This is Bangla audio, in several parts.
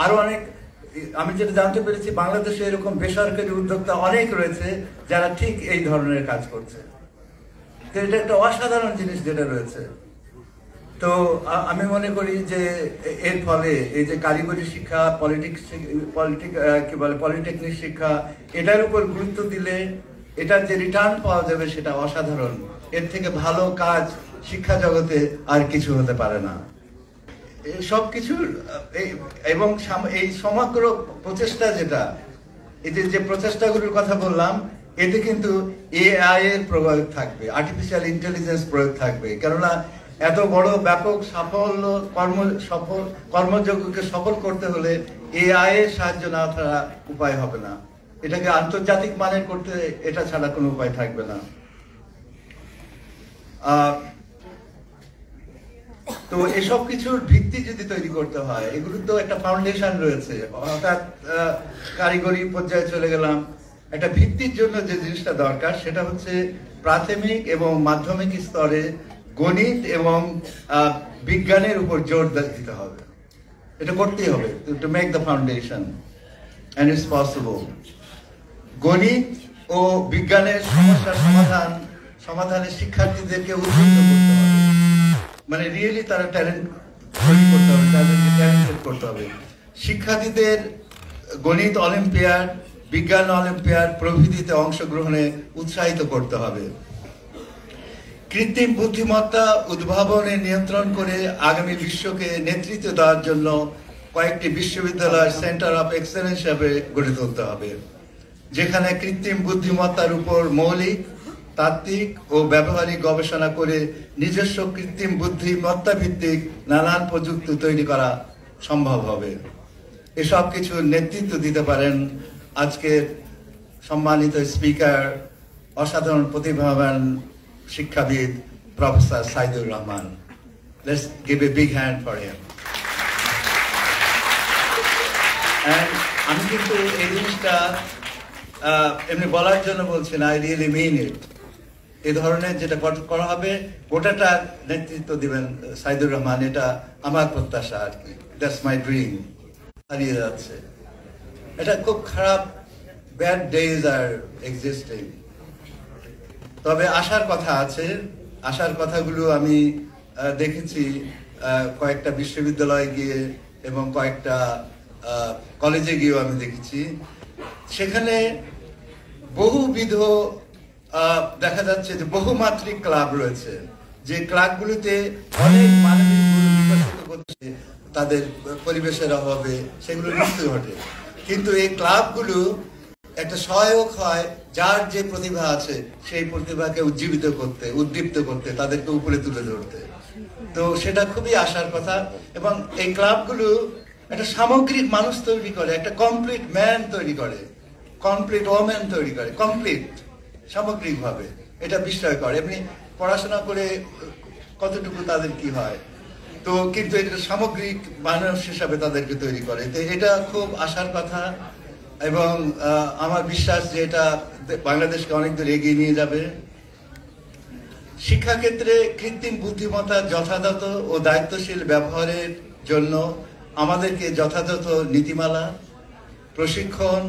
আরো অনেক, আমি যেটা জানতে পেরেছি বাংলাদেশে এরকম বেসরকারি উদ্যোক্তা অনেক রয়েছে যারা ঠিক এই ধরনের কাজ করছে। তো এটা একটা অসাধারণ জিনিস যেটা রয়েছে। তো আমি মনে করি যে এর ফলে এই যে কারিগরি শিক্ষা, পলিটেকনিক শিক্ষা, এটার উপর গুরুত্ব দিলে এটার যে রিটার্ন পাওয়া যাবে সেটা অসাধারণ। এর থেকে ভালো কাজ শিক্ষা জগতে আর কিছু হতে পারে না। সবকিছুর এবং এই সমগ্র প্রচেষ্টা যেটা, এই যে প্রচেষ্টাগুলোর কথা বললাম, এতে কিন্তু এআই এর প্রয়োগ থাকবে, আর্টিফিশিয়াল ইন্টেলিজেন্স প্রয়োগ থাকবে। কেননা এত বড় ব্যাপক সাফল্য কর্মযোগ্যকে সফল করতে হলে এআই এর সাহায্য না ছাড়া উপায় হবে না। এটাকে আন্তর্জাতিক মানের করতে এটা ছাড়া কোনো উপায় থাকবে না। তো এসব কিছুর ভিত্তি যদি তৈরি করতে হয়, এগুলোর তো একটা ফাউন্ডেশন রয়েছে। অর্থাৎ কারিগরি পর্যায়ে চলে গেলাম, একটা ভিত্তির জন্য যে জিনিসটা দরকার সেটা হচ্ছে প্রাথমিক এবং মাধ্যমিক স্তরে গণিত এবং বিজ্ঞানের উপর জোর দিতে হবে। এটা করতেই হবে to make the foundation, and it's possible. গণিত ও বিজ্ঞানের সমস্যার সমাধানে শিক্ষার্থীদেরকে উদ্বুদ্ধ করতে হবে, মানে রিয়েলি তারা ট্যালেন্ট তৈরি করতে হবে, তাদেরকে ট্যালেন্টেড করতে হবে। শিক্ষার্থীদের গণিত অলিম্পিয়াড, বিজ্ঞান অলিম্পিয়াড প্রভৃতিতে অংশগ্রহণে উৎসাহিত করতে হবে। কৃত্রিম বুদ্ধিমত্তা উদ্ভাবনে নিয়ন্ত্রণ করে আগামী বিশ্বকে নেতৃত্ব দেওয়ার জন্য কয়েকটি বিশ্ববিদ্যালয় সেন্টার অফ এক্সেলেন্স হিসাবে গড়ে তুলতে হবে, যেখানে কৃত্রিম বুদ্ধিমত্তার উপর মৌলিক, তাত্ত্বিক ও ব্যবহারিক গবেষণা করে নিজস্ব কৃত্রিম বুদ্ধিমত্তা ভিত্তিক নানান প্রযুক্তি তৈরি করা সম্ভব হবে। এসব কিছু নেতৃত্ব দিতে পারেন আজকের সম্মানিত স্পিকার, অসাধারণ প্রতিভাবান শিক্ষাবিদ professor Saidur Rahman. Let's give a big hand for him. And আমি কিন্তু এই জিনিসটা এমনি বলার জন্য বলছি না, I really mean it. এই ধরনের যেটা করা হবে গোটাটা নেতৃত্ব দিবেন সাইদুর রহমান, এটা আমার প্রত্যাশা আর কি। That's my dream. হারিয়ে যাচ্ছে, এটা খুব খারাপ, ব্যাড ডেজ আর এক্সিস্টিং। তবে আশার কথা আছে, আশার কথাগুলো আমি দেখেছি কয়েকটা বিশ্ববিদ্যালয়ে গিয়ে এবং কয়েকটা কলেজে গিয়েও আমি দেখেছি। সেখানে বহুবিধ দেখা যাচ্ছে যে বহুমাত্রিক ক্লাব রয়েছে, যে ক্লাবগুলিতে অনেক মানবিক গুণ বিকশিত করছে, তাদের পরিবেশের অভাবে সেগুলো মৃত্যু ঘটে। কিন্তু এই ক্লাবগুলো একটা সহায়ক হয় যার যে প্রতিভা আছে সেই প্রতিভাকে উজ্জীবিত করতে, উদ্দীপ্ত করতে, তাদেরকে উপরে তুলে ধরতে। তো সেটা খুবই আশার কথা। এবং এই ক্লাবগুলো একটা সামগ্রিক মানুষ তৈরি করে, একটা কমপ্লিট ম্যান তৈরি করে, কমপ্লিট ওম্যান তৈরি করে, কমপ্লিট সামগ্রিকভাবে। এটা বিস্ময়কর। এমনি পড়াশোনা করে কতটুকু তাদের কি হয়, তো কিন্তু এটা সামগ্রিক মানুষ হিসাবে তাদেরকে তৈরি করে। তো এটা খুব আশার কথা এবং আমার বিশ্বাস যে এটা বাংলাদেশকে অনেক দূর এগিয়ে নিয়ে যাবে। শিক্ষাক্ষেত্রে কৃত্রিম বুদ্ধিমত্তার যথাযথ ও দায়িত্বশীল ব্যবহারের জন্য আমাদেরকে যথাযথ নীতিমালা, প্রশিক্ষণ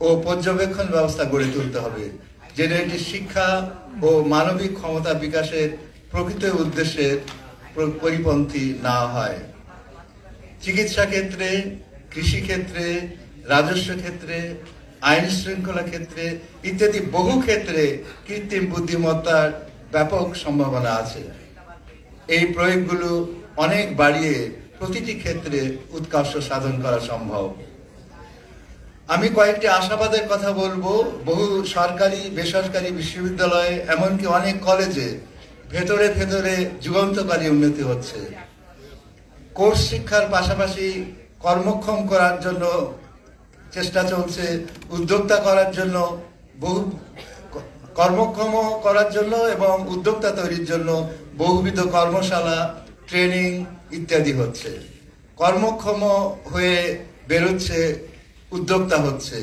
ও পর্যবেক্ষণ ব্যবস্থা গড়ে তুলতে হবে, যেন এটি শিক্ষা ও মানবিক ক্ষমতা বিকাশের প্রকৃত উদ্দেশ্যের পরিপন্থী না হয়। চিকিৎসা ক্ষেত্রে, কৃষিক্ষেত্রে, রাজস্ব ক্ষেত্রে, আইন শৃঙ্খলা ক্ষেত্রে ইত্যাদি বহু ক্ষেত্রে কৃত্রিম বুদ্ধিমত্তার ব্যাপক সম্ভাবনা আছে। এই প্রয়োগগুলো অনেক বাড়িয়ে প্রতিটি ক্ষেত্রে উৎকর্ষ সাধন করা সম্ভব। আমি কয়েকটি আশাবাদের কথা বলবো। বহু সরকারি বেসরকারি বিশ্ববিদ্যালয়ে, এমনকি অনেক কলেজে ভেতরে ভেতরে যুগান্তকারী উন্নতি হচ্ছে। কোর্স শিক্ষার পাশাপাশি কর্মক্ষম করার জন্য চেষ্টা চলছে, উদ্যোক্তা করার জন্য, বহু কর্মক্ষম করার জন্য এবং উদ্যোক্তা তৈরির জন্য বহুবিধ কর্মশালা, ট্রেনিং ইত্যাদি হচ্ছে। কর্মক্ষম হয়ে বেরোচ্ছে, উদ্যোক্তা হচ্ছে,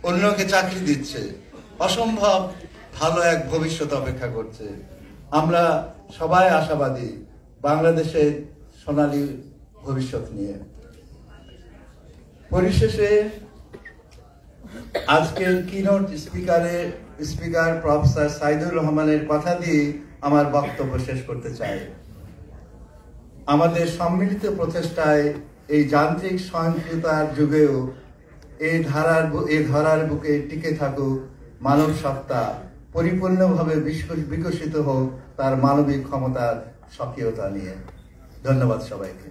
অন্যকে চাকরি দিচ্ছে, অসম্ভব ভালো এক ভবিষ্যৎ অপেক্ষা করছে। আমরা সবাই আশাবাদী বাংলাদেশের সোনালী ভবিষ্যৎ নিয়ে। পরিশেষে আজকের কিনোট স্পিকার প্রফেসর সাইদুর রহমানের কথা দিয়ে আমার বক্তব্য শেষ করতে চাই। আমাদের সম্মিলিত প্রচেষ্টায় এই যান্ত্রিক স্বয়ংক্রিয়তার যুগেও এই ধারার বুকে টিকে থাকুক মানব সত্তা, পরিপূর্ণভাবে বিকশিত হোক তার মানবিক ক্ষমতার সক্রিয়তা নিয়ে। ধন্যবাদ সবাইকে।